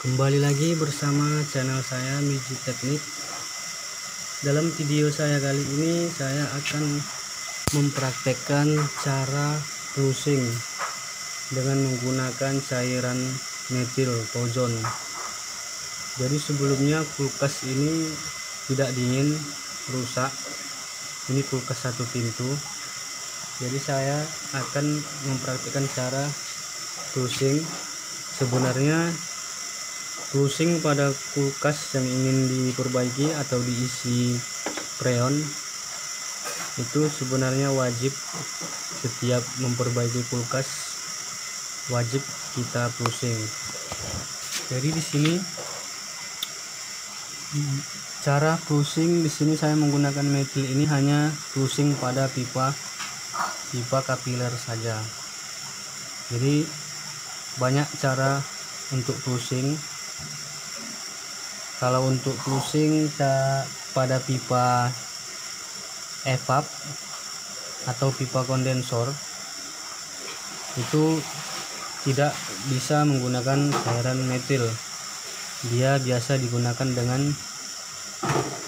Kembali lagi bersama channel saya Miji Teknik. Dalam video saya kali ini saya akan mempraktekkan cara flushing dengan menggunakan cairan metil ozon. Jadi sebelumnya kulkas ini tidak dingin, rusak. Ini kulkas satu pintu. Jadi saya akan mempraktekkan cara flushing. Sebenarnya flushing pada kulkas yang ingin diperbaiki atau diisi freon itu sebenarnya wajib. Setiap memperbaiki kulkas wajib kita flushing. Jadi di sini cara flushing di sini saya menggunakan metil ini hanya flushing pada pipa kapiler saja. Jadi banyak cara untuk flushing. Kalau untuk flushing pada pipa evap atau pipa kondensor itu tidak bisa menggunakan cairan metil. Dia biasa digunakan dengan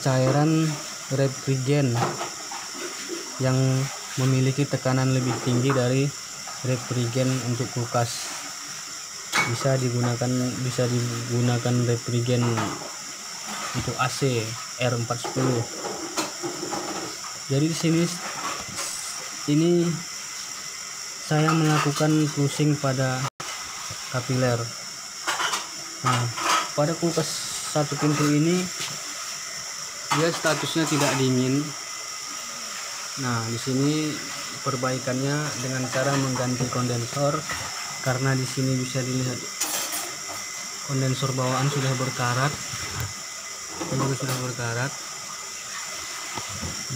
cairan refrigen yang memiliki tekanan lebih tinggi dari refrigen untuk kulkas. Bisa digunakan refrigen untuk AC R410. Jadi di sini saya melakukan flushing pada kapiler. Nah, pada kulkas satu pintu ini dia statusnya tidak dingin. Nah, di sini perbaikannya dengan cara mengganti kondensor, karena di sini bisa dilihat kondensor bawaan sudah berkarat. Ini juga sudah berkarat.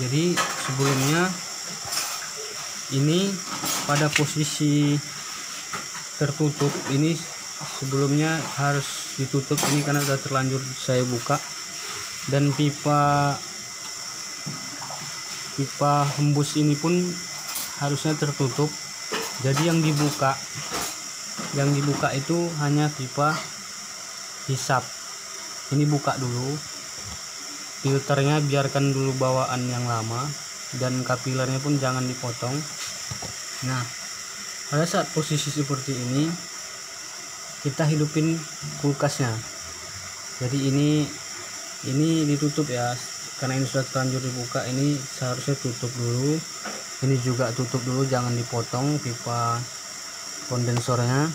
Jadi sebelumnya ini pada posisi tertutup, ini sebelumnya harus ditutup ini karena sudah terlanjur saya buka, dan pipa hembus ini pun harusnya tertutup. Jadi yang dibuka itu hanya pipa hisap. Ini buka dulu, filternya biarkan dulu bawaan yang lama, dan kapilernya pun jangan dipotong. Nah, pada saat posisi seperti ini kita hidupin kulkasnya. Jadi ini ditutup ya, karena ini sudah terlanjur dibuka. Ini seharusnya tutup dulu. Ini juga tutup dulu, jangan dipotong pipa kondensornya.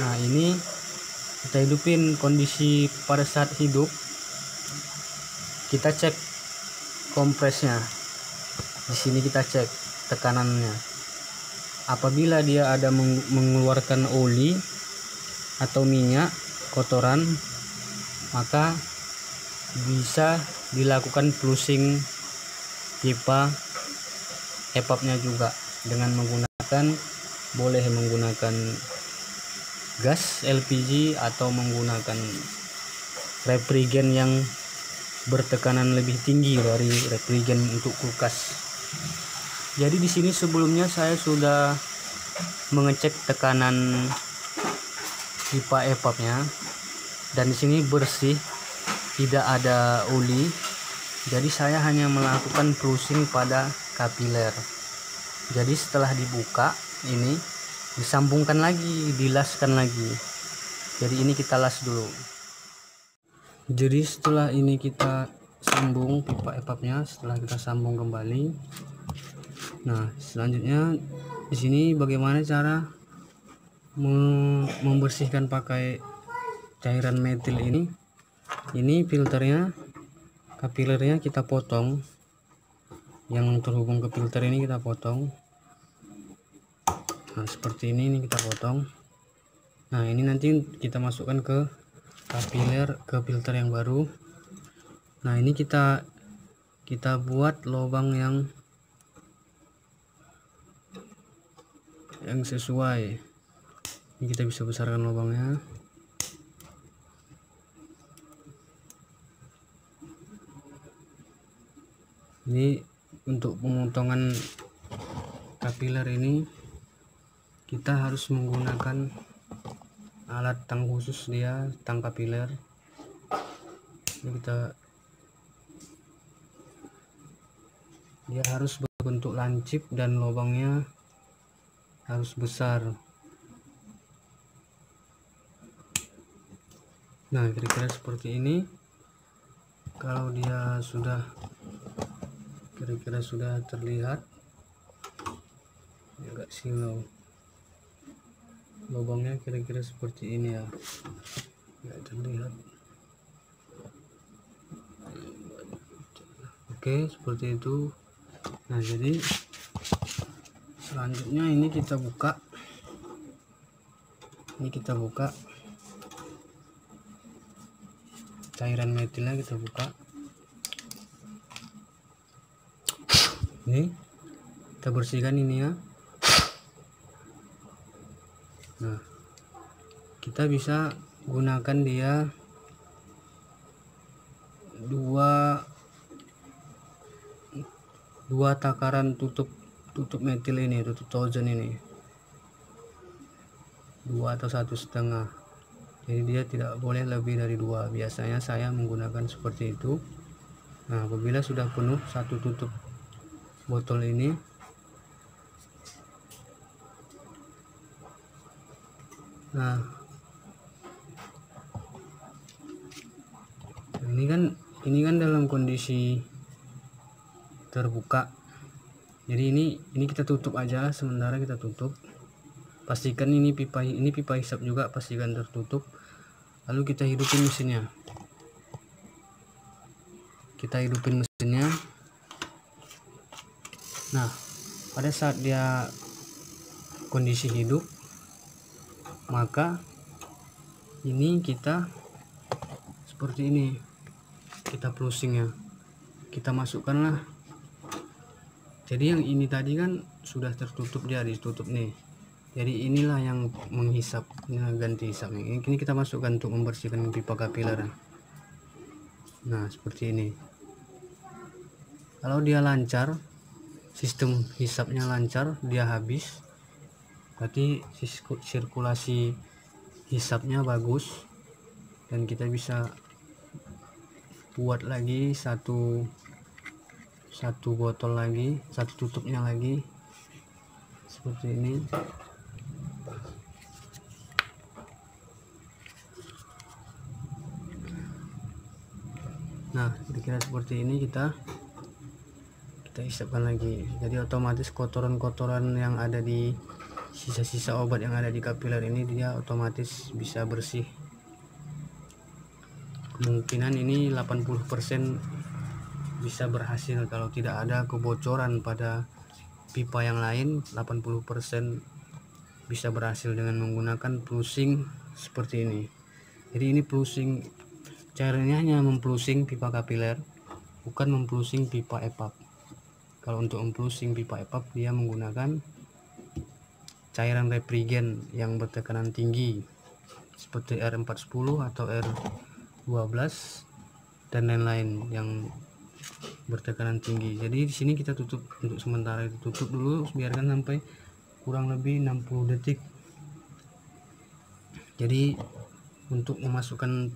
Nah, ini kita hidupin. Kondisi pada saat hidup kita cek kompresnya. Di sini kita cek tekanannya. Apabila dia ada mengeluarkan oli atau minyak kotoran, maka bisa dilakukan flushing pipa evapnya juga dengan boleh menggunakan gas LPG atau menggunakan refrigen yang bertekanan lebih tinggi dari refrigen untuk kulkas. Jadi di sini sebelumnya saya sudah mengecek tekanan pipa evapnya, dan di sini bersih, tidak ada oli. Jadi saya hanya melakukan flushing pada kapiler. Jadi setelah dibuka ini disambungkan lagi, dilaskan lagi. Jadi ini kita las dulu. Jadi setelah ini kita sambung pipa evapnya, setelah kita sambung kembali. Nah, selanjutnya di sini bagaimana cara membersihkan pakai cairan metil ini. Ini filternya, kapilernya kita potong. Yang terhubung ke filter ini kita potong. Nah, seperti ini kita potong. Nah, ini nanti kita masukkan ke kapiler, ke filter yang baru. Nah, ini kita buat lubang yang sesuai. Ini kita bisa besarkan lubangnya. Ini untuk pemotongan kapiler ini kita harus menggunakan alat tang khusus, dia tang kapiler. Ini dia harus berbentuk lancip dan lubangnya harus besar. Nah, kira-kira seperti ini. Kalau dia sudah kira-kira sudah terlihat, agak silau, lubangnya kira-kira seperti ini ya, nggak terlihat. Oke, seperti itu. Nah, jadi selanjutnya ini kita buka, cairan metilnya, kita buka. Ini kita bersihkan ini ya. Nah, kita bisa gunakan dia dua takaran tutup metil ini, tutup thousand ini, 2 atau 1,5. jadi dia tidak boleh lebih dari 2. Biasanya saya menggunakan seperti itu. Nah, apabila sudah penuh satu tutup botol ini, nah ini kan dalam kondisi terbuka. Jadi ini kita tutup aja, sementara kita tutup. Pastikan ini pipa hisap juga, pastikan tertutup. Lalu kita hidupin mesinnya. Nah, pada saat dia kondisi hidup, maka ini kita seperti ini, kita flushingnya, kita masukkanlah. Jadi yang ini tadi kan sudah tertutup, dia ditutup nih. Jadi inilah yang menghisap, ini ganti hisapnya. Ini kita masukkan untuk membersihkan pipa kapiler. Nah, seperti ini. Kalau dia lancar, sistem hisapnya lancar, dia habis, berarti sirkulasi hisapnya bagus, dan kita bisa buat lagi satu botol lagi, satu tutupnya lagi seperti ini. Nah, kira-kira seperti ini kita hisapkan lagi. Jadi otomatis kotoran-kotoran yang ada di sisa-sisa obat yang ada di kapiler ini, dia otomatis bisa bersih. Kemungkinan ini 80% bisa berhasil. Kalau tidak ada kebocoran pada pipa yang lain, 80% bisa berhasil dengan menggunakan flushing seperti ini. Jadi ini flushing, caranya hanya memflushing pipa kapiler, bukan memflushing pipa EPAP. Kalau untuk memflushing pipa EPAP, dia menggunakan cairan refrigen yang bertekanan tinggi seperti R410 atau R12 dan lain-lain yang bertekanan tinggi. Jadi di sini kita tutup untuk sementara, itu tutup dulu, biarkan sampai kurang lebih 60 detik. Jadi untuk memasukkan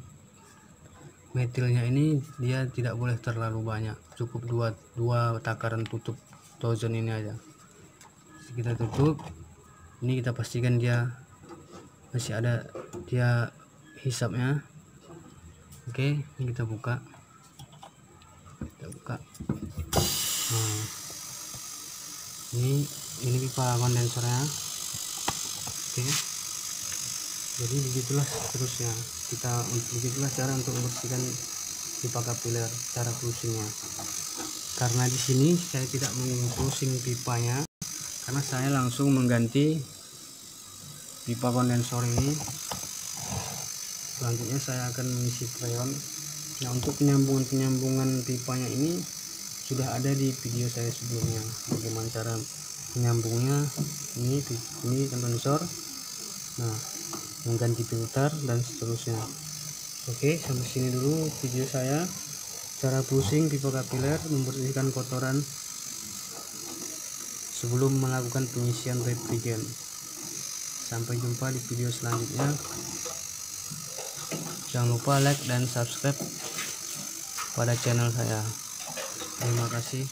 metilnya ini, dia tidak boleh terlalu banyak, cukup dua takaran tutup thousand ini aja. Kita tutup. Ini kita pastikan dia masih ada dia hisapnya. Oke, ini kita buka. Nah, ini pipa kondensernya. Oke, jadi begitulah seterusnya. Begitulah cara untuk membersihkan pipa kapiler, cara flushingnya. Karena di sini saya tidak meng-flushing pipanya, karena saya langsung mengganti pipa kondensor ini. Selanjutnya saya akan mengisi freon. Nah, untuk penyambungan pipanya ini sudah ada di video saya sebelumnya, bagaimana cara menyambungnya. Ini kondensor, nah, mengganti filter dan seterusnya. Oke, sampai sini dulu video saya, cara flushing pipa kapiler, membersihkan kotoran sebelum melakukan pengisian refrigen. Sampai jumpa di video selanjutnya. Jangan lupa like dan subscribe pada channel saya. Terima kasih.